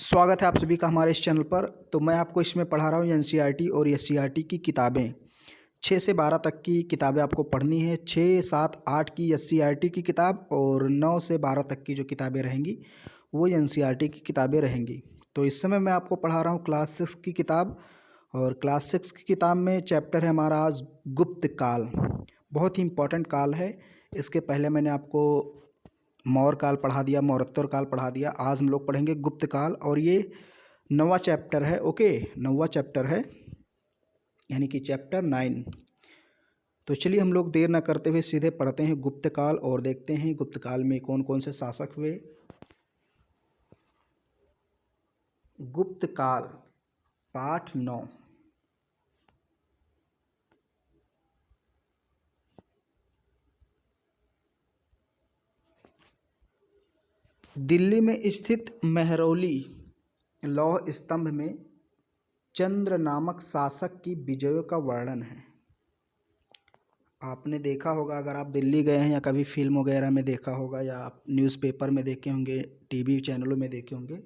स्वागत है आप सभी का हमारे इस चैनल पर। तो मैं आपको इसमें पढ़ा रहा हूँ एनसीईआरटी और एससीईआरटी की किताबें। 6 से 12 तक की किताबें आपको पढ़नी है। 6, 7, 8 की एससीईआरटी की किताब और 9 से 12 तक की जो किताबें रहेंगी वो एनसीईआरटी की किताबें रहेंगी। तो इस समय मैं आपको पढ़ा रहा हूँ क्लास 6 की किताब, और क्लास 6 की किताब में चैप्टर है हमारा आज गुप्त काल। बहुत ही इम्पोर्टेंट काल है। इसके पहले मैंने आपको मौर्य काल पढ़ा दिया, मौर्योत्तर काल पढ़ा दिया। आज हम लोग पढ़ेंगे गुप्त काल, और ये 9वां चैप्टर है। ओके, 9वां चैप्टर है, यानी कि चैप्टर 9। तो चलिए हम लोग देर ना करते हुए सीधे पढ़ते हैं गुप्त काल और देखते हैं गुप्त काल में कौन कौन से शासक हुए। गुप्त काल पाठ 9। दिल्ली में स्थित मेहरौली लौह स्तंभ में चंद्र नामक शासक की विजयों का वर्णन है। आपने देखा होगा, अगर आप दिल्ली गए हैं या कभी फिल्म वगैरह में देखा होगा या आप न्यूज़पेपर में देखे होंगे, टीवी चैनलों में देखे होंगे,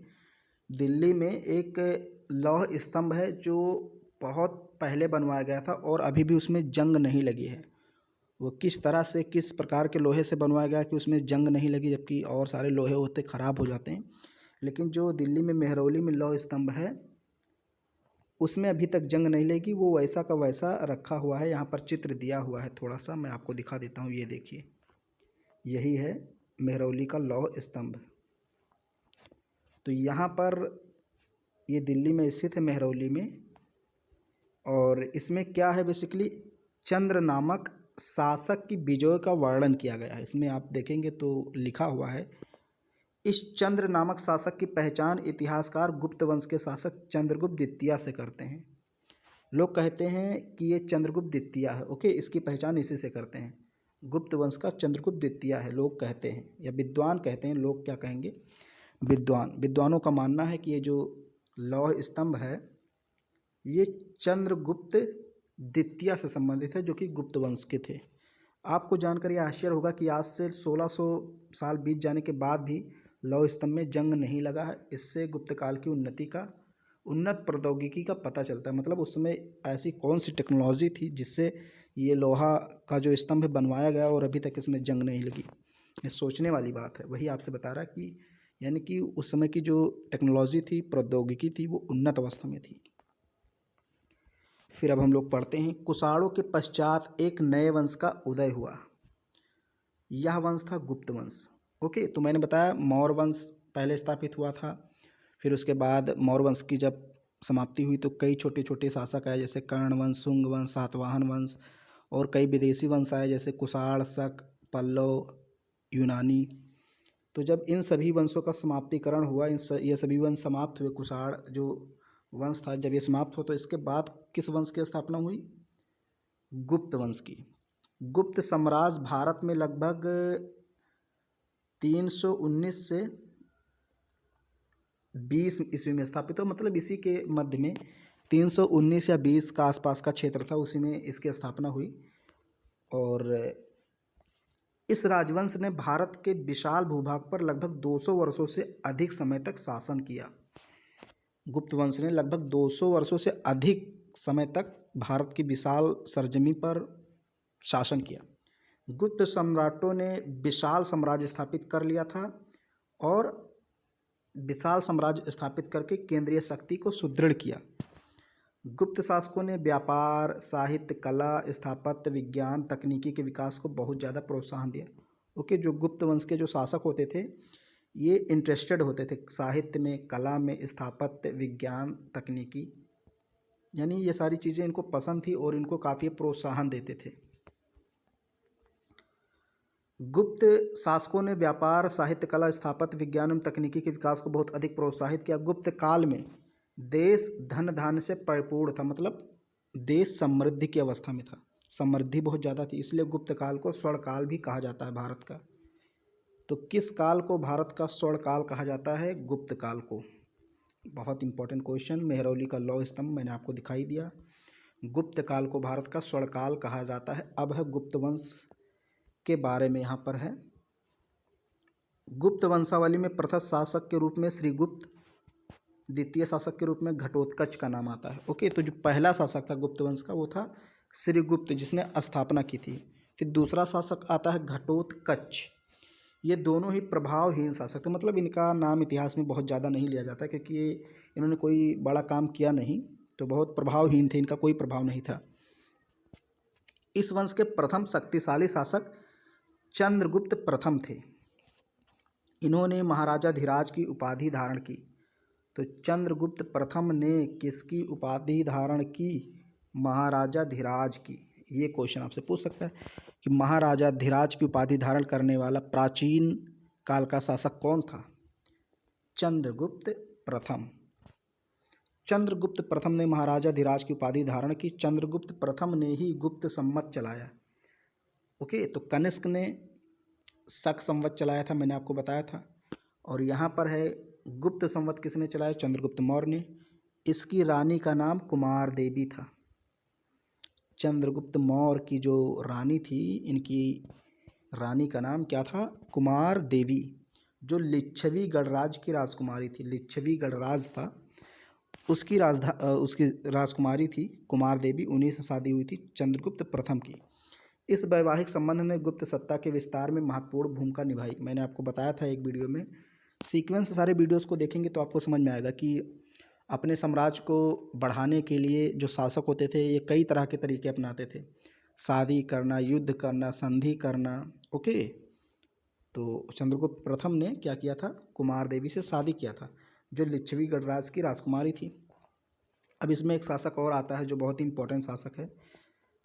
दिल्ली में एक लौह स्तंभ है जो बहुत पहले बनवाया गया था और अभी भी उसमें जंग नहीं लगी है। वो किस तरह से, किस प्रकार के लोहे से बनवाया गया कि उसमें जंग नहीं लगी, जबकि और सारे लोहे होते ख़राब हो जाते हैं। लेकिन जो दिल्ली में मेहरौली में लौह स्तंभ है उसमें अभी तक जंग नहीं लगी, वो वैसा का वैसा रखा हुआ है। यहाँ पर चित्र दिया हुआ है, थोड़ा सा मैं आपको दिखा देता हूँ। ये देखिए, यही है मेहरौली का लौह स्तंभ। तो यहाँ पर ये दिल्ली में स्थित है, मेहरौली में। और इसमें क्या है, बेसिकली चंद्र नामक शासक की विजय का वर्णन किया गया है। इसमें आप देखेंगे तो लिखा हुआ है, इस चंद्र नामक शासक की पहचान इतिहासकार गुप्त वंश के शासक चंद्रगुप्त द्वितीय से करते हैं। लोग कहते हैं कि ये चंद्रगुप्त द्वितीय है। ओके, इसकी पहचान इसी से करते हैं। गुप्त वंश का चंद्रगुप्त द्वितीय है, लोग कहते हैं, या विद्वान कहते हैं। लोग क्या कहेंगे? विद्वानों का मानना है कि ये जो लौह स्तंभ है ये चंद्रगुप्त द्वितीय से संबंधित है, जो कि गुप्त वंश के थे। आपको जानकर यह आश्चर्य होगा कि आज से 1600 साल बीत जाने के बाद भी लौह स्तंभ में जंग नहीं लगा है। इससे गुप्त काल की उन्नत प्रौद्योगिकी का पता चलता है। मतलब उस समय ऐसी कौन सी टेक्नोलॉजी थी जिससे ये लोहा का जो स्तंभ बनवाया गया और अभी तक इसमें जंग नहीं लगी। ये सोचने वाली बात है। वही आपसे बता रहा कि यानी कि उस समय की जो टेक्नोलॉजी थी, प्रौद्योगिकी थी, वो उन्नत अवस्था में थी। फिर अब हम लोग पढ़ते हैं, कुषाणों के पश्चात एक नए वंश का उदय हुआ। यह वंश था गुप्त वंश। ओके, तो मैंने बताया मौर्य वंश पहले स्थापित हुआ था। फिर उसके बाद मौर्य वंश की जब समाप्ति हुई तो कई छोटे छोटे शासक आए, जैसे कर्ण वंश, शुंग वंश, सातवाहन वंश, और कई विदेशी वंश आए जैसे कुषाण, शक, पल्लव, यूनानी। तो जब इन सभी वंशों का समाप्तिकरण हुआ, ये सभी वंश समाप्त हुए, कुषाण जो वंश था जब ये समाप्त हो तो इसके बाद किस वंश की स्थापना हुई? गुप्त वंश की। गुप्त साम्राज्य भारत में लगभग 319 से 20 ईस्वी में स्थापित हो। मतलब इसी के मध्य में 319 या 20 का आसपास का क्षेत्र था, उसी में इसकी स्थापना हुई। और इस राजवंश ने भारत के विशाल भूभाग पर लगभग 200 वर्षों से अधिक समय तक शासन किया। गुप्त वंश ने लगभग 200 वर्षों से अधिक समय तक भारत की विशाल सरजमी पर शासन किया। गुप्त सम्राटों ने विशाल साम्राज्य स्थापित कर लिया था, और विशाल साम्राज्य स्थापित करके केंद्रीय शक्ति को सुदृढ़ किया। गुप्त शासकों ने व्यापार, साहित्य, कला, स्थापत्य, विज्ञान, तकनीकी के विकास को बहुत ज़्यादा प्रोत्साहन दिया। ओके, जो गुप्त वंश के जो शासक होते थे ये इंटरेस्टेड होते थे साहित्य में, कला में, स्थापत्य, विज्ञान, तकनीकी, यानी ये सारी चीज़ें इनको पसंद थी और इनको काफ़ी प्रोत्साहन देते थे। गुप्त शासकों ने व्यापार, साहित्य, कला, स्थापत्य, विज्ञान एवं तकनीकी के विकास को बहुत अधिक प्रोत्साहित किया। गुप्त काल में देश धन धान्य से परिपूर्ण था। मतलब देश समृद्धि की अवस्था में था, समृद्धि बहुत ज़्यादा थी, इसलिए गुप्त काल को स्वर्ण काल भी कहा जाता है भारत का। तो किस काल को भारत का स्वर्ण काल कहा जाता है? गुप्त काल को। बहुत इंपॉर्टेंट क्वेश्चन। मेहरौली का लौह स्तंभ मैंने आपको दिखाई दिया। गुप्त काल को भारत का स्वर्ण काल कहा जाता है। अब है गुप्त वंश के बारे में। यहाँ पर है, गुप्त वंशावली में प्रथम शासक के रूप में श्रीगुप्त द्वितीय शासक के रूप में घटोत्कच का नाम आता है। ओके, तो जो पहला शासक था गुप्त वंश का वो था श्रीगुप्त, जिसने स्थापना की थी। फिर दूसरा शासक आता है घटोत्कच। ये दोनों ही प्रभावहीन शासक थे, मतलब इनका नाम इतिहास में बहुत ज़्यादा नहीं लिया जाता क्योंकि ये इन्होंने कोई बड़ा काम किया नहीं, तो बहुत प्रभावहीन थे, इनका कोई प्रभाव नहीं था। इस वंश के प्रथम शक्तिशाली शासक चंद्रगुप्त प्रथम थे। इन्होंने महाराजा धीराज की उपाधि धारण की। तो चंद्रगुप्त प्रथम ने किसकी उपाधि धारण की? महाराजा धीराज की। ये क्वेश्चन आपसे पूछ सकता है कि महाराजा धीराज की उपाधि धारण करने वाला प्राचीन काल का शासक कौन था? चंद्रगुप्त प्रथम। चंद्रगुप्त प्रथम ने महाराजा धीराज की उपाधि धारण की। चंद्रगुप्त प्रथम ने ही गुप्त संवत चलाया। ओके, तो कनिष्क ने शक संवत चलाया था, मैंने आपको बताया था। और यहाँ पर है गुप्त संवत किसने चलाया? चंद्रगुप्त मौर्य ने। इसकी रानी का नाम कुमार देवी था। चंद्रगुप्त मौर्य की जो रानी थी, इनकी रानी का नाम क्या था? कुमार देवी, जो लिच्छवी गणराज्य की राजकुमारी थी। लिच्छवी गणराज्य था, उसकी राजकुमारी थी कुमार देवी। उन्हीं से शादी हुई थी चंद्रगुप्त प्रथम की। इस वैवाहिक संबंध ने गुप्त सत्ता के विस्तार में महत्वपूर्ण भूमिका निभाई। मैंने आपको बताया था एक वीडियो में। सीक्वेंस से सारे वीडियोस को देखेंगे तो आपको समझ में आएगा कि अपने साम्राज्य को बढ़ाने के लिए जो शासक होते थे ये कई तरह के तरीके अपनाते थे। शादी करना, युद्ध करना, संधि करना। ओके, तो चंद्रगुप्त प्रथम ने क्या किया था? कुमार देवी से शादी किया था, जो लिच्छवी गणराज्य की राजकुमारी थी। अब इसमें एक शासक और आता है जो बहुत ही इंपॉर्टेंट शासक है,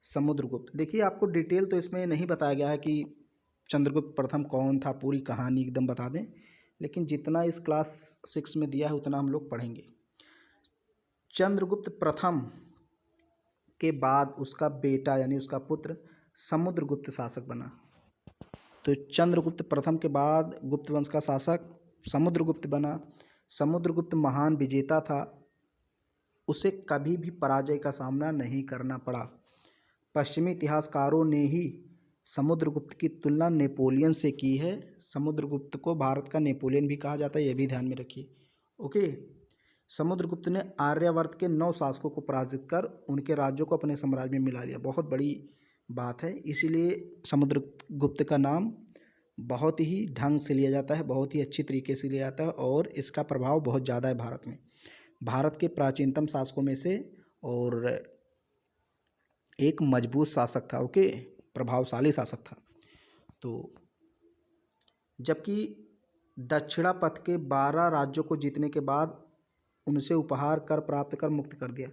समुद्रगुप्त। देखिए, आपको डिटेल तो इसमें नहीं बताया गया है कि चंद्रगुप्त प्रथम कौन था, पूरी कहानी एकदम बता दें, लेकिन जितना इस क्लास 6 में दिया है उतना हम लोग पढ़ेंगे। चंद्रगुप्त प्रथम के बाद उसका बेटा यानी उसका पुत्र समुद्रगुप्त शासक बना। तो चंद्रगुप्त प्रथम के बाद गुप्त वंश का शासक समुद्रगुप्त बना। समुद्रगुप्त महान विजेता था, उसे कभी भी पराजय का सामना नहीं करना पड़ा। पश्चिमी इतिहासकारों ने ही समुद्रगुप्त की तुलना नेपोलियन से की है। समुद्रगुप्त को भारत का नेपोलियन भी कहा जाता है, यह भी ध्यान में रखिए। ओके, समुद्रगुप्त ने आर्यावर्त के 9 शासकों को पराजित कर उनके राज्यों को अपने साम्राज्य में मिला लिया। बहुत बड़ी बात है, इसीलिए समुद्रगुप्त का नाम बहुत ही ढंग से लिया जाता है, बहुत ही अच्छी तरीके से लिया जाता है और इसका प्रभाव बहुत ज़्यादा है भारत में। भारत के प्राचीनतम शासकों में से और एक मजबूत शासक था। ओके, प्रभावशाली शासक था। तो जबकि दक्षिणापथ के 12 राज्यों को जीतने के बाद उनसे उपहार कर प्राप्त कर मुक्त कर दिया।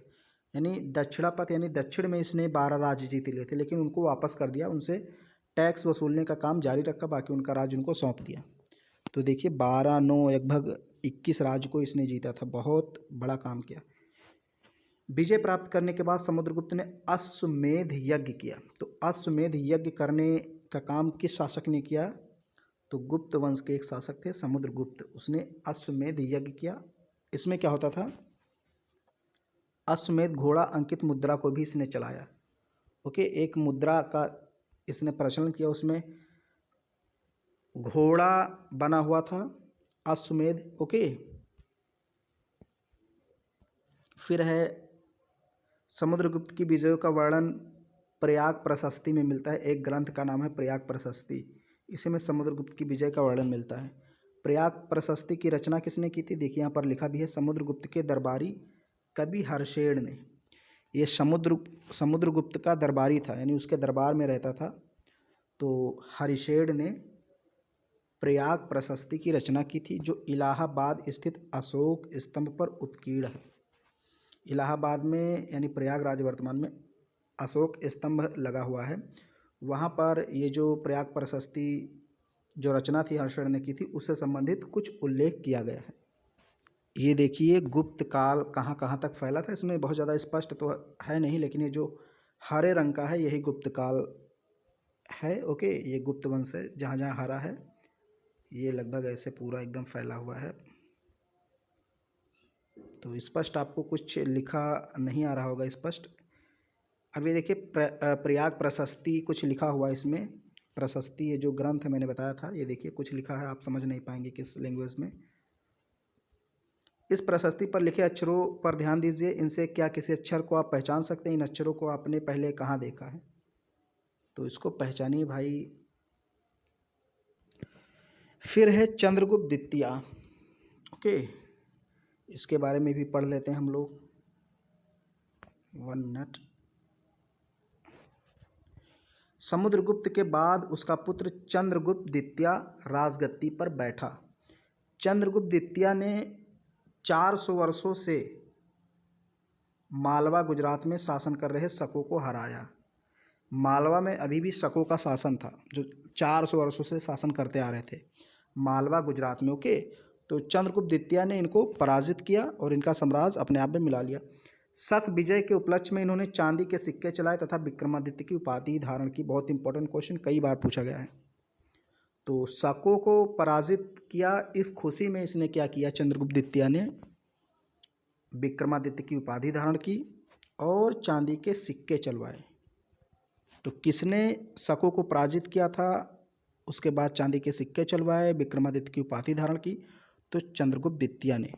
यानी दक्षिणापथ यानी दक्षिण में इसने 12 राज्य जीत लिए थे, लेकिन उनको वापस कर दिया, उनसे टैक्स वसूलने का काम जारी रखा, बाकी उनका राज्य उनको सौंप दिया। तो देखिए 12-9 लगभग 21 राज्य को इसने जीता था, बहुत बड़ा काम किया। विजय प्राप्त करने के बाद समुद्रगुप्त ने अश्वमेध यज्ञ किया। तो अश्वमेध यज्ञ करने का काम किस शासक ने किया? तो गुप्त वंश के एक शासक थे समुद्रगुप्त, उसने अश्वमेध यज्ञ किया। इसमें क्या होता था? अश्वमेध घोड़ा अंकित मुद्रा को भी इसने चलाया। ओके, एक मुद्रा का इसने प्रचलन किया, उसमें घोड़ा बना हुआ था, अश्वमेध। ओके, फिर है समुद्रगुप्त की विजयों का वर्णन प्रयाग प्रशस्ति में मिलता है। एक ग्रंथ का नाम है प्रयाग प्रशस्ति, इसी में समुद्रगुप्त की विजय का वर्णन मिलता है। प्रयाग प्रशस्ति की रचना किसने की थी? देखिए यहाँ पर लिखा भी है, समुद्रगुप्त के दरबारी कवि हर्षेण ने। ये समुद्रगुप्त का दरबारी था, यानी उसके दरबार में रहता था। तो हर्षेण ने प्रयाग प्रशस्ति की रचना की थी, जो इलाहाबाद स्थित अशोक स्तंभ पर उत्कीर्ण है। इलाहाबाद में यानी प्रयागराज वर्तमान में अशोक स्तंभ लगा हुआ है, वहाँ पर ये जो प्रयाग प्रशस्ति जो रचना थी हर्षण ने की थी, उससे संबंधित कुछ उल्लेख किया गया है। ये देखिए गुप्त काल कहाँ कहाँ तक फैला था, इसमें बहुत ज़्यादा स्पष्ट तो है नहीं, लेकिन ये जो हरे रंग का है यही गुप्त काल है। ओके, ये गुप्त वंश है, जहाँ जहाँ हरा है ये लगभग ऐसे पूरा एकदम फैला हुआ है। तो स्पष्ट आपको कुछ लिखा नहीं आ रहा होगा स्पष्ट। अब ये देखिए प्रयाग प्रशस्ति कुछ लिखा हुआ है इसमें। प्रशस्ति ये जो ग्रंथ है मैंने बताया था, ये देखिए कुछ लिखा है, आप समझ नहीं पाएंगे किस लैंग्वेज में। इस प्रशस्ति पर लिखे अक्षरों पर ध्यान दीजिए। इनसे क्या किसी अक्षर को आप पहचान सकते हैं? इन अक्षरों को आपने पहले कहाँ देखा है? तो इसको पहचानिए भाई। फिर है चंद्रगुप्त द्वितीय। ओके, इसके बारे में भी पढ़ लेते हैं हम लोग। 1 मिनट। समुद्रगुप्त के बाद उसका पुत्र चंद्रगुप्त द्वितीय राजगद्दी पर बैठा। चंद्रगुप्त द्वितीय ने 400 वर्षों से मालवा गुजरात में शासन कर रहे शकों को हराया। मालवा में अभी भी शकों का शासन था, जो 400 वर्षों से शासन करते आ रहे थे मालवा गुजरात में। ओके, तो चंद्रगुप्त द्वितीय ने इनको पराजित किया और इनका साम्राज्य अपने आप में मिला लिया। शक विजय के उपलक्ष्य में इन्होंने चांदी के सिक्के चलाए तथा विक्रमादित्य की उपाधि धारण की। बहुत इंपॉर्टेंट क्वेश्चन, कई बार पूछा गया है। तो शकों को पराजित किया, इस खुशी में इसने क्या किया? चंद्रगुप्त द्वितीय ने विक्रमादित्य की उपाधि धारण की और चांदी के सिक्के चलवाए। तो किसने शकों को पराजित किया था, उसके बाद चांदी के सिक्के चलवाए, विक्रमादित्य की उपाधि धारण की? तो चंद्रगुप्त द्वितीय ने,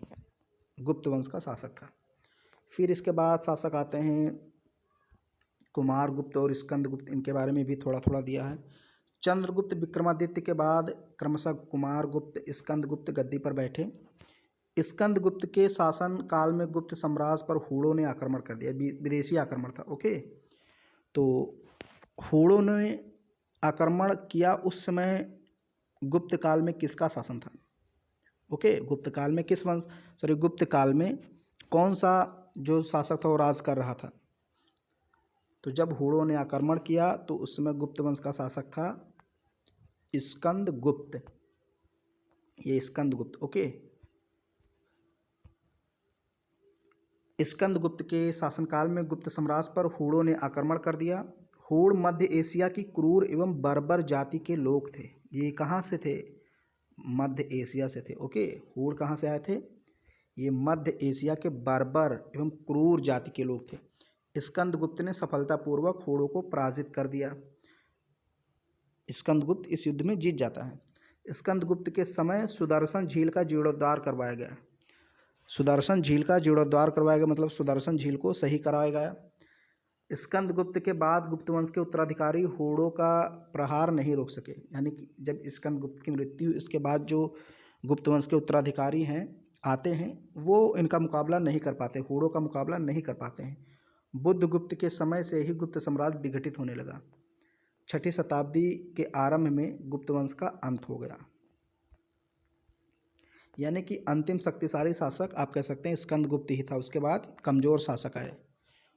गुप्त वंश का शासक था। फिर इसके बाद शासक आते हैं कुमारगुप्त और स्कंदगुप्त। इनके बारे में भी थोड़ा थोड़ा दिया है। चंद्रगुप्त विक्रमादित्य के बाद क्रमशः कुमारगुप्त स्कंदगुप्त गद्दी पर बैठे। स्कंदगुप्त के शासन काल में गुप्त साम्राज्य पर हूणों ने आक्रमण कर दिया। विदेशी आक्रमण था। ओके, तो हूणों ने आक्रमण किया। उस समय गुप्त काल में किसका शासन था? ओके, गुप्त काल में किस वंश, गुप्त काल में कौन सा जो शासक था वो राज कर रहा था? तो जब हूणों ने आक्रमण किया तो उस समय गुप्त वंश का शासक था स्कंदगुप्त। ये स्कंदगुप्त। ओके, स्कंदगुप्त के शासनकाल में गुप्त साम्राज्य पर हूणों ने आक्रमण कर दिया। हूण मध्य एशिया की क्रूर एवं बर्बर जाति के लोग थे। ये कहाँ से थे? मध्य एशिया से थे। ओके, हूण कहाँ से आए थे? ये मध्य एशिया के बर्बर एवं क्रूर जाति के लोग थे। स्कंदगुप्त ने सफलतापूर्वक हूणों को पराजित कर दिया। स्कंदगुप्त इस युद्ध में जीत जाता है। स्कंदगुप्त के समय सुदर्शन झील का जीर्णोद्धार करवाया गया। सुदर्शन झील का जीर्णोद्धार करवाया गया मतलब सुदर्शन झील को सही कराया गया। स्कंदगुप्त के बाद गुप्त वंश के उत्तराधिकारी हूणों का प्रहार नहीं रोक सके। यानी कि जब स्कंदगुप्त की मृत्यु, इसके बाद जो गुप्त वंश के उत्तराधिकारी हैं आते हैं, वो इनका मुकाबला नहीं कर पाते, हूणों का मुकाबला नहीं कर पाते हैं। बुद्धगुप्त के समय से ही गुप्त साम्राज्य विघटित होने लगा। 6ठी शताब्दी के आरंभ में गुप्त वंश का अंत हो गया। यानी कि अंतिम शक्तिशाली शासक आप कह सकते हैं स्कंदगुप्त ही था। उसके बाद कमज़ोर शासक आए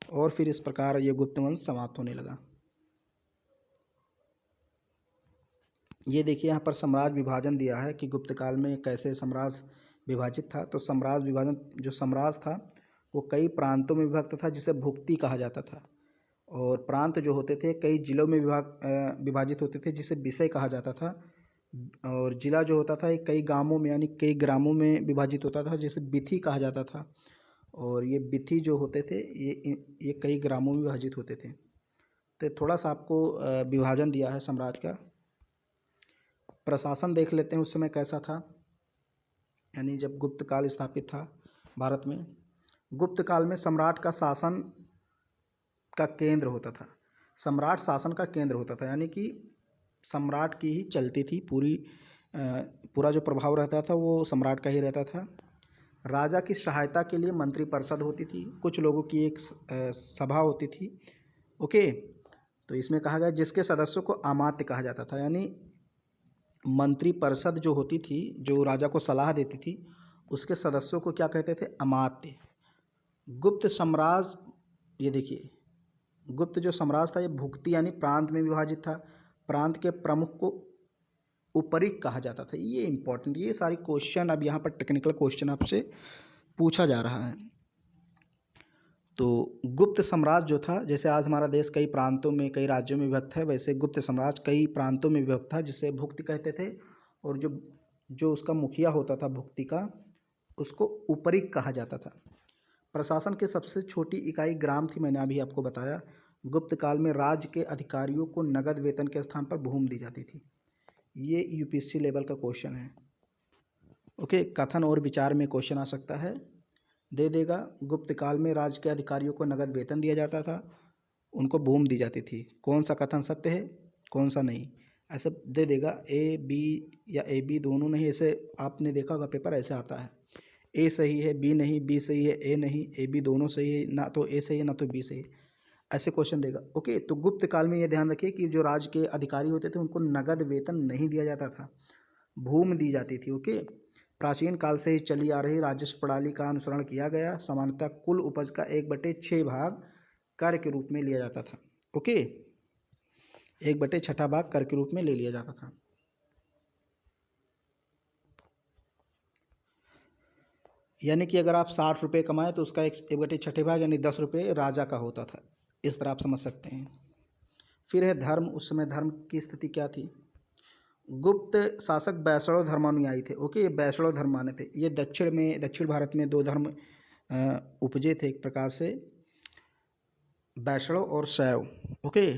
और फिर इस प्रकार ये गुप्त वंश समाप्त होने लगा। ये देखिए यहाँ पर साम्राज्य विभाजन दिया है कि गुप्त काल में कैसे साम्राज्य विभाजित था। तो साम्राज्य विभाजन, जो साम्राज्य था वो कई प्रांतों में विभक्त था जिसे भुक्ति कहा जाता था। और प्रांत जो होते थे कई जिलों में विभाजित होते थे जिसे विषय कहा जाता था। और जिला जो होता था ये कई गांवों में यानी कई ग्रामों में विभाजित होता था जिसे बिथी कहा जाता था। और ये बिथी जो होते थे ये कई ग्रामों में विभाजित होते थे। तो थोड़ा सा आपको विभाजन दिया है साम्राज्य का। प्रशासन देख लेते हैं उस समय कैसा था, यानी जब गुप्त काल स्थापित था भारत में। गुप्त काल में सम्राट का शासन का केंद्र होता था। सम्राट शासन का केंद्र होता था, यानी कि सम्राट की ही चलती थी पूरा जो प्रभाव रहता था वो सम्राट का ही रहता था। राजा की सहायता के लिए मंत्री परिषद होती थी, कुछ लोगों की एक सभा होती थी। ओके, तो इसमें कहा गया जिसके सदस्यों को अमात्य कहा जाता था। यानी मंत्री परिषद जो होती थी, जो राजा को सलाह देती थी, उसके सदस्यों को क्या कहते थे? अमात्य। गुप्त साम्राज्य, ये देखिए गुप्त जो साम्राज्य था ये भुक्ति यानी प्रांत में विभाजित था। प्रांत के प्रमुख को उपरिक कहा जाता था। ये इंपॉर्टेंट, ये सारी क्वेश्चन अब यहाँ पर टेक्निकल क्वेश्चन आपसे पूछा जा रहा है। तो गुप्त साम्राज्य जो था, जैसे आज हमारा देश कई प्रांतों में कई राज्यों में विभक्त है, वैसे गुप्त साम्राज्य कई प्रांतों में विभक्त था जिसे भुक्ति कहते थे। और जो उसका मुखिया होता था भुक्ति का, उसको उपरिक कहा जाता था। प्रशासन की सबसे छोटी इकाई ग्राम थी, मैंने अभी आपको बताया। गुप्त काल में राज्य के अधिकारियों को नगद वेतन के स्थान पर भूमि दी जाती थी। ये यूपीएससी लेवल का क्वेश्चन है। ओके, कथन और विचार में क्वेश्चन आ सकता है, दे देगा। गुप्त काल में राज्य के अधिकारियों को नगद वेतन दिया जाता था, उनको भूमि दी जाती थी। कौन सा कथन सत्य है, कौन सा नहीं, ऐसे दे देगा। ए बी या ए बी दोनों नहीं, ऐसे आपने देखा होगा पेपर ऐसे आता है, ए सही है बी नहीं, बी सही है ए नहीं, ए बी दोनों सही है, ना तो ए सही है ना तो बी सही है, ऐसे क्वेश्चन देगा। ओके, तो गुप्त काल में ये ध्यान रखिए कि जो राज्य के अधिकारी होते थे उनको नगद वेतन नहीं दिया जाता था, भूमि दी जाती थी। ओके, प्राचीन काल से ही चली आ रही राजस्व प्रणाली का अनुसरण किया गया। सामान्यतः कुल उपज का 1/6 भाग कर के रूप में लिया जाता था। ओके, 1/6 भाग कर के रूप में ले लिया जाता था। यानी कि अगर आप 60 रुपये कमाए तो उसका 1/6 भाग यानी 10 रुपये राजा का होता था। इस तरह आप समझ सकते हैं। फिर है धर्म। उस समय धर्म की स्थिति क्या थी। गुप्त शासक वैष्णव धर्मानुयायी थे। ओके, ये वैष्णव धर्म माने थे। ये दक्षिण भारत में 2 धर्म उपजे थे, एक प्रकार से वैष्णव और शैव। ओके,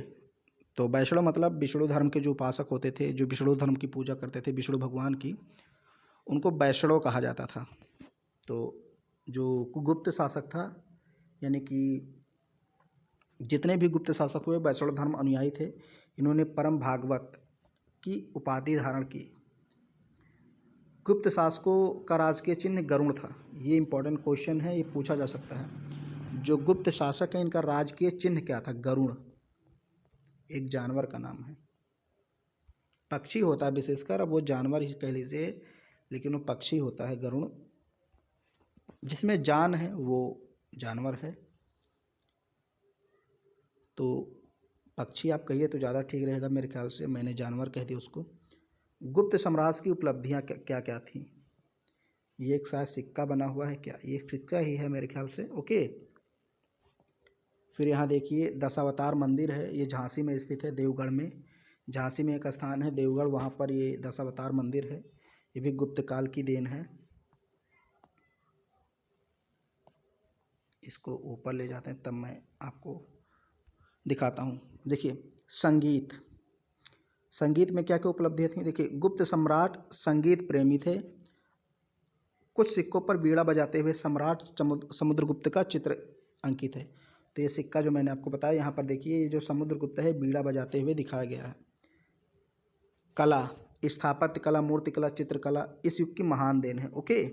तो वैष्णव मतलब विष्णु धर्म के जो उपासक होते थे, जो विष्णु धर्म की पूजा करते थे, विष्णु भगवान की, उनको वैष्णव कहा जाता था। तो जो गुप्त शासक था, यानी कि जितने भी गुप्त शासक हुए वैष्णव धर्म अनुयायी थे, इन्होंने परम भागवत की उपाधि धारण की। गुप्त शासकों का राजकीय चिन्ह गरुड़ था। ये इंपॉर्टेंट क्वेश्चन है, ये पूछा जा सकता है। जो गुप्त शासक है इनका राजकीय चिन्ह क्या था। गरुड़ एक जानवर का नाम है, पक्षी होता है विशेषकर, अब वो जानवर ही कह लीजिए, लेकिन वो पक्षी होता है गरुड़। जिसमें जान है वो जानवर है, तो पक्षी आप कहिए तो ज़्यादा ठीक रहेगा मेरे ख्याल से, मैंने जानवर कह दिया उसको। गुप्त साम्राज्य की उपलब्धियां क्या क्या थी। ये एक शायद सिक्का बना हुआ है, क्या ये सिक्का ही है मेरे ख्याल से। ओके, फिर यहाँ देखिए दशावतार मंदिर है, ये झांसी में स्थित है, देवगढ़ में। झांसी में एक स्थान है देवगढ़, वहाँ पर ये दशावतार मंदिर है। ये भी गुप्त काल की देन है। इसको ऊपर ले जाते हैं तब मैं आपको दिखाता हूँ। देखिए संगीत में क्या क्या उपलब्धियाँ थी। देखिए गुप्त सम्राट संगीत प्रेमी थे। कुछ सिक्कों पर बीड़ा बजाते हुए सम्राट समुद्रगुप्त का चित्र अंकित है। तो ये सिक्का जो मैंने आपको बताया, यहाँ पर देखिए ये जो समुद्रगुप्त है बीड़ा बजाते हुए दिखाया गया है। कला, स्थापत्य कला, मूर्ति कला, चित्रकला इस युग की महान देन है। ओके,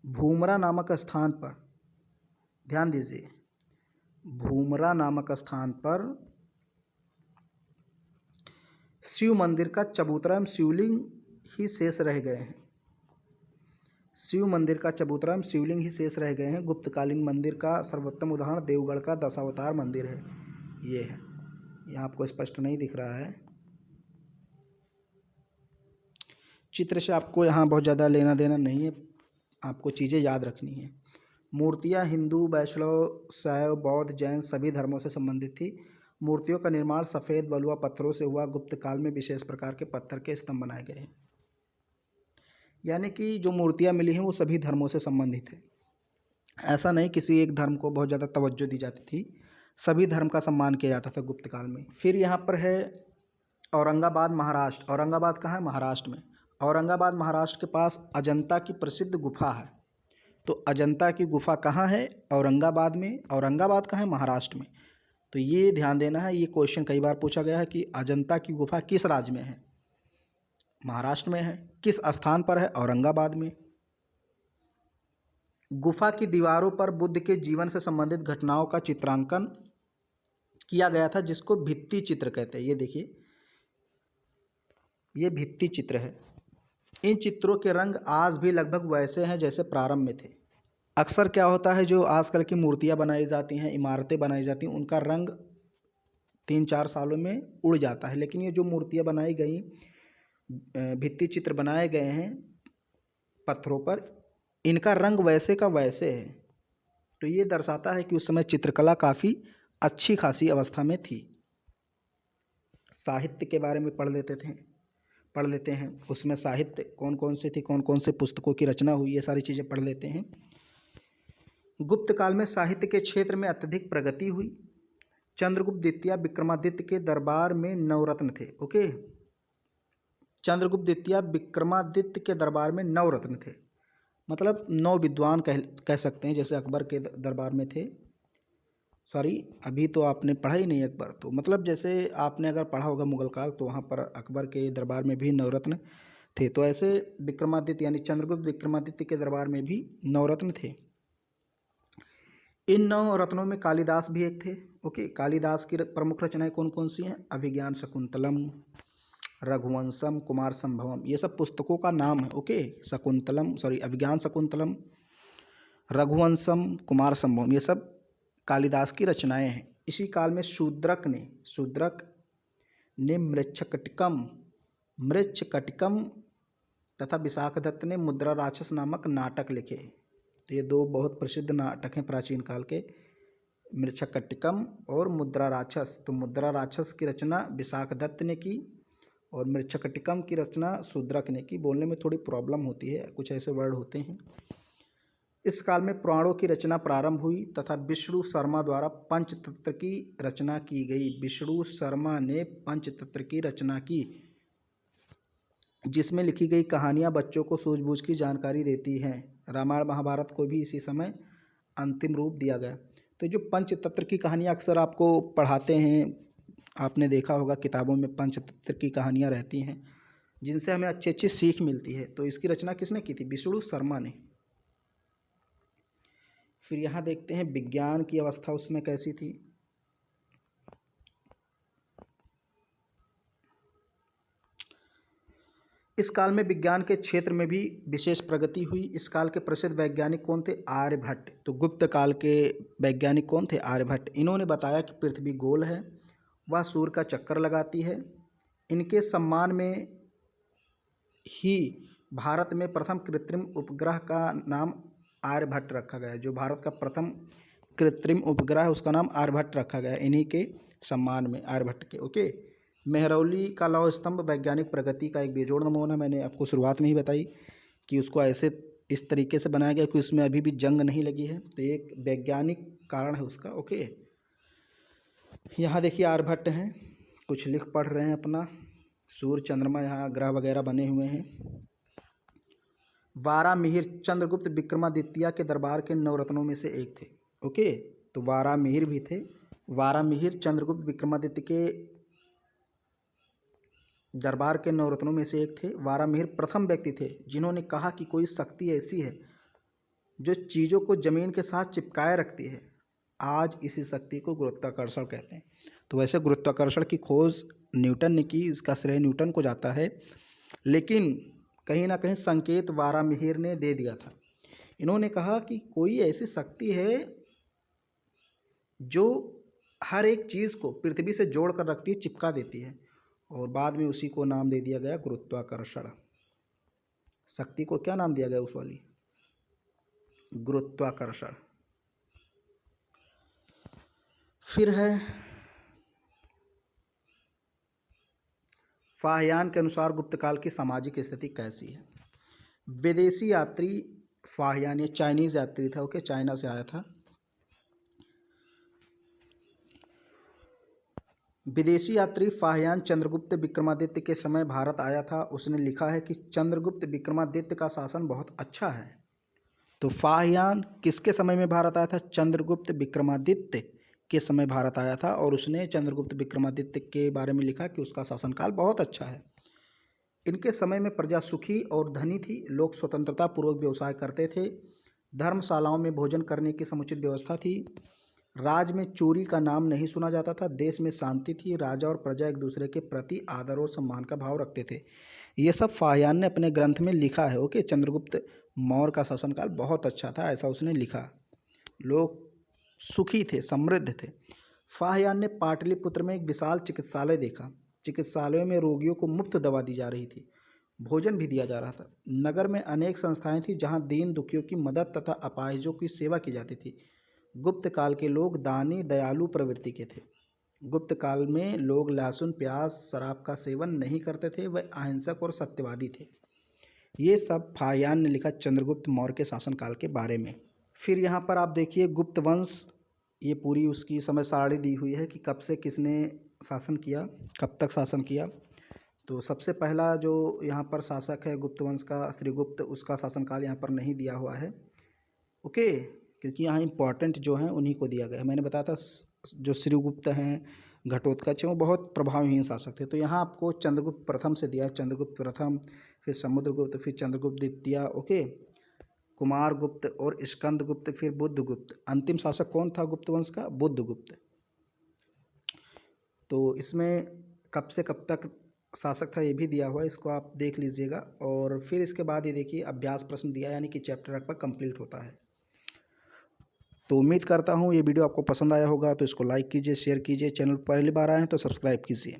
भूमरा नामक स्थान पर ध्यान दीजिए, भूमरा नामक स्थान पर शिव मंदिर का चबूतरा एवं शिवलिंग ही शेष रह गए हैं। शिव मंदिर का चबूतरा एवं शिवलिंग ही शेष रह गए हैं। गुप्तकालीन मंदिर का सर्वोत्तम उदाहरण देवगढ़ का दशावतार मंदिर है। ये है, यहाँ आपको स्पष्ट नहीं दिख रहा है चित्र से, आपको यहाँ बहुत ज़्यादा लेना देना नहीं है, आपको चीज़ें याद रखनी है। मूर्तियाँ हिंदू, वैष्णव, शैव, बौद्ध, जैन सभी धर्मों से संबंधित थी। मूर्तियों का निर्माण सफ़ेद बलुआ पत्थरों से हुआ। गुप्त काल में विशेष प्रकार के पत्थर के स्तंभ बनाए गए हैं। यानी कि जो मूर्तियाँ मिली हैं वो सभी धर्मों से संबंधित है। ऐसा नहीं किसी एक धर्म को बहुत ज़्यादा तवज्जो दी जाती थी, सभी धर्म का सम्मान किया जाता था गुप्त काल में। फिर यहाँ पर है औरंगाबाद महाराष्ट्र। औरंगाबाद कहाँ है, महाराष्ट्र में। औरंगाबाद महाराष्ट्र के पास अजंता की प्रसिद्ध गुफा है। तो अजंता की गुफा कहाँ है, औरंगाबाद में। औरंगाबाद कहाँ है, महाराष्ट्र में। तो ये ध्यान देना है, ये क्वेश्चन कई बार पूछा गया है कि अजंता की गुफा किस राज्य में है, महाराष्ट्र में है। किस स्थान पर है, औरंगाबाद में। गुफा की दीवारों पर बुद्ध के जीवन से संबंधित घटनाओं का चित्रांकन किया गया था, जिसको भित्ति चित्र कहते हैं। ये देखिए, ये भित्ति चित्र है। इन चित्रों के रंग आज भी लगभग वैसे हैं जैसे प्रारंभ में थे। अक्सर क्या होता है, जो आजकल की मूर्तियां बनाई जाती हैं, इमारतें बनाई जाती हैं, उनका रंग 3-4 सालों में उड़ जाता है। लेकिन ये जो मूर्तियां बनाई गई, भित्ति चित्र बनाए गए हैं पत्थरों पर, इनका रंग वैसे का वैसे है। तो ये दर्शाता है कि उस समय चित्रकला काफ़ी अच्छी खासी अवस्था में थी। साहित्य के बारे में पढ़ लेते हैं। उसमें साहित्य कौन कौन से थी, कौन कौन से पुस्तकों की रचना हुई, ये सारी चीज़ें पढ़ लेते हैं। गुप्त काल में साहित्य के क्षेत्र में अत्यधिक प्रगति हुई। चंद्रगुप्त द्वितीय विक्रमादित्य के दरबार में नवरत्न थे। ओके, चंद्रगुप्त द्वितीय विक्रमादित्य के दरबार में नवरत्न थे। मतलब 9 विद्वान कह सकते हैं, जैसे अकबर के दरबार में थे। सॉरी, अभी तो आपने पढ़ा ही नहीं अकबर, तो मतलब जैसे आपने अगर पढ़ा होगा मुगल काल, तो वहाँ पर अकबर के दरबार में भी नवरत्न थे। तो ऐसे विक्रमादित्य यानी चंद्रगुप्त विक्रमादित्य के दरबार में भी नवरत्न थे। इन 9 रत्नों में कालिदास भी एक थे। ओके, कालिदास की प्रमुख रचनाएं कौन कौन सी हैं? अभिज्ञान शकुंतलम, रघुवंशम, कुमार संभवम, ये सब पुस्तकों का नाम है। ओके, अभिज्ञान शकुंतलम, रघुवंशम, कुमार संभवम, ये सब कालिदास की रचनाएं हैं। इसी काल में शूद्रक ने मृच्छकटिकम तथा विशाखदत्त ने मुद्रा राक्षस नामक नाटक लिखे। तो ये 2 बहुत प्रसिद्ध नाटक हैं प्राचीन काल के, मृच्छकटिकम और मुद्रा राक्षस। तो मुद्रा राक्षस की रचना विशाखदत्त ने की और मृच्छकटिकम की रचना शूद्रक ने की। बोलने में थोड़ी प्रॉब्लम होती है, कुछ ऐसे वर्ड होते हैं। इस काल में पुराणों की रचना प्रारंभ हुई तथा विष्णु शर्मा द्वारा पंचतंत्र की रचना की गई। विष्णु शर्मा ने पंचतंत्र की रचना की, जिसमें लिखी गई कहानियां बच्चों को सूझबूझ की जानकारी देती हैं। रामायण महाभारत को भी इसी समय अंतिम रूप दिया गया। तो जो पंचतंत्र की कहानियां अक्सर आपको पढ़ाते हैं, आपने देखा होगा किताबों में पंचतंत्र की कहानियां रहती हैं, जिनसे हमें अच्छी अच्छी सीख मिलती है। तो इसकी रचना किसने की थी? विष्णु शर्मा ने। फिर यहाँ देखते हैं विज्ञान की अवस्था उसमें कैसी थी। इस काल में विज्ञान के क्षेत्र में भी विशेष प्रगति हुई। इस काल के प्रसिद्ध वैज्ञानिक कौन थे? आर्यभट्ट। तो गुप्त काल के वैज्ञानिक कौन थे? आर्यभट्ट। इन्होंने बताया कि पृथ्वी गोल है, वह सूर्य का चक्कर लगाती है। इनके सम्मान में ही भारत में प्रथम कृत्रिम उपग्रह का नाम आर्यभट्ट रखा गया है। जो भारत का प्रथम कृत्रिम उपग्रह है उसका नाम आर्यभट्ट रखा गया है, इन्हीं के सम्मान में, आर्यभट्ट के। ओके, मेहरौली का लौह स्तंभ वैज्ञानिक प्रगति का एक बेजोड़ नमूना। मैंने आपको शुरुआत में ही बताई कि उसको ऐसे इस तरीके से बनाया गया कि उसमें अभी भी जंग नहीं लगी है, तो एक वैज्ञानिक कारण है उसका। ओके, यहाँ देखिए आर्यभट्ट हैं, कुछ लिख पढ़ रहे हैं अपना। सूर्य चंद्रमा यहाँ ग्रह वगैरह बने हुए हैं। वारामिहिर चंद्रगुप्त विक्रमादित्य के दरबार के नवरत्नों में से एक थे। ओके, तो वारामिहिर भी थे। वारामिहिर चंद्रगुप्त विक्रमादित्य के दरबार के नवरत्नों में से एक थे। वारामिहिर प्रथम व्यक्ति थे जिन्होंने कहा कि कोई शक्ति ऐसी है जो चीज़ों को जमीन के साथ चिपकाए रखती है। आज इसी शक्ति को गुरुत्वाकर्षण कहते हैं। तो वैसे गुरुत्वाकर्षण की खोज न्यूटन ने की, इसका श्रेय न्यूटन को जाता है, लेकिन कहीं ना कहीं संकेत वारामिहिर ने दे दिया था। इन्होंने कहा कि कोई ऐसी शक्ति है जो हर एक चीज़ को पृथ्वी से जोड़ कर रखती है, चिपका देती है, और बाद में उसी को नाम दे दिया गया गुरुत्वाकर्षण। शक्ति को क्या नाम दिया गया उस वाली? गुरुत्वाकर्षण। फिर है फाहियान के अनुसार गुप्त काल की सामाजिक स्थिति कैसी है? विदेशी यात्री फाहियान, ये चाइनीज यात्री था। ओके, चाइना से आया था। विदेशी यात्री फाहियान चंद्रगुप्त विक्रमादित्य के समय भारत आया था। उसने लिखा है कि चंद्रगुप्त विक्रमादित्य का शासन बहुत अच्छा है। तो फाहियान किसके समय में भारत आया था? चंद्रगुप्त विक्रमादित्य के समय भारत आया था, और उसने चंद्रगुप्त विक्रमादित्य के बारे में लिखा कि उसका शासनकाल बहुत अच्छा है। इनके समय में प्रजा सुखी और धनी थी। लोग स्वतंत्रता पूर्वक व्यवसाय करते थे। धर्मशालाओं में भोजन करने की समुचित व्यवस्था थी। राज्य में चोरी का नाम नहीं सुना जाता था। देश में शांति थी। राजा और प्रजा एक दूसरे के प्रति आदर और सम्मान का भाव रखते थे। ये सब फाहियान ने अपने ग्रंथ में लिखा है। ओके, चंद्रगुप्त मौर्य का शासनकाल बहुत अच्छा था, ऐसा उसने लिखा। लोग सुखी थे, समृद्ध थे। फाहियान ने पाटलिपुत्र में एक विशाल चिकित्सालय देखा। चिकित्सालयों में रोगियों को मुफ्त दवा दी जा रही थी, भोजन भी दिया जा रहा था। नगर में अनेक संस्थाएं थीं जहां दीन दुखियों की मदद तथा अपाहिजों की सेवा की जाती थी। गुप्त काल के लोग दानी दयालु प्रवृत्ति के थे। गुप्त काल में लोग लहसुन प्याज शराब का सेवन नहीं करते थे, वह अहिंसक और सत्यवादी थे। ये सब फाहियान ने लिखा चंद्रगुप्त मौर्य के शासनकाल के बारे में। फिर यहाँ पर आप देखिए गुप्त वंश, ये पूरी उसकी समय सारणी दी हुई है कि कब से किसने शासन किया, कब तक शासन किया। तो सबसे पहला जो यहाँ पर शासक है गुप्त वंश का श्रीगुप्त, उसका शासनकाल यहाँ पर नहीं दिया हुआ है। ओके, क्योंकि यहाँ इम्पॉर्टेंट जो हैं उन्हीं को दिया गया है। मैंने बताया था जो श्रीगुप्त हैं, घटोत्कच हैं, वो बहुत प्रभावहीन शासक थे। तो यहाँ आपको चंद्रगुप्त प्रथम से दिया है, चंद्रगुप्त प्रथम, फिर समुद्रगुप्त, फिर चंद्रगुप्त द्वितीय, ओके, कुमारगुप्त और स्कंदगुप्त, फिर बुद्धगुप्त। अंतिम शासक कौन था गुप्त वंश का? बुद्धगुप्त। तो इसमें कब से कब तक शासक था ये भी दिया हुआ है, इसको आप देख लीजिएगा। और फिर इसके बाद ये देखिए अभ्यास प्रश्न दिया, यानी कि चैप्टर आपका कंप्लीट होता है। तो उम्मीद करता हूँ ये वीडियो आपको पसंद आया होगा, तो इसको लाइक कीजिए, शेयर कीजिए, चैनल पर पहली बार आए हैं तो सब्सक्राइब कीजिए।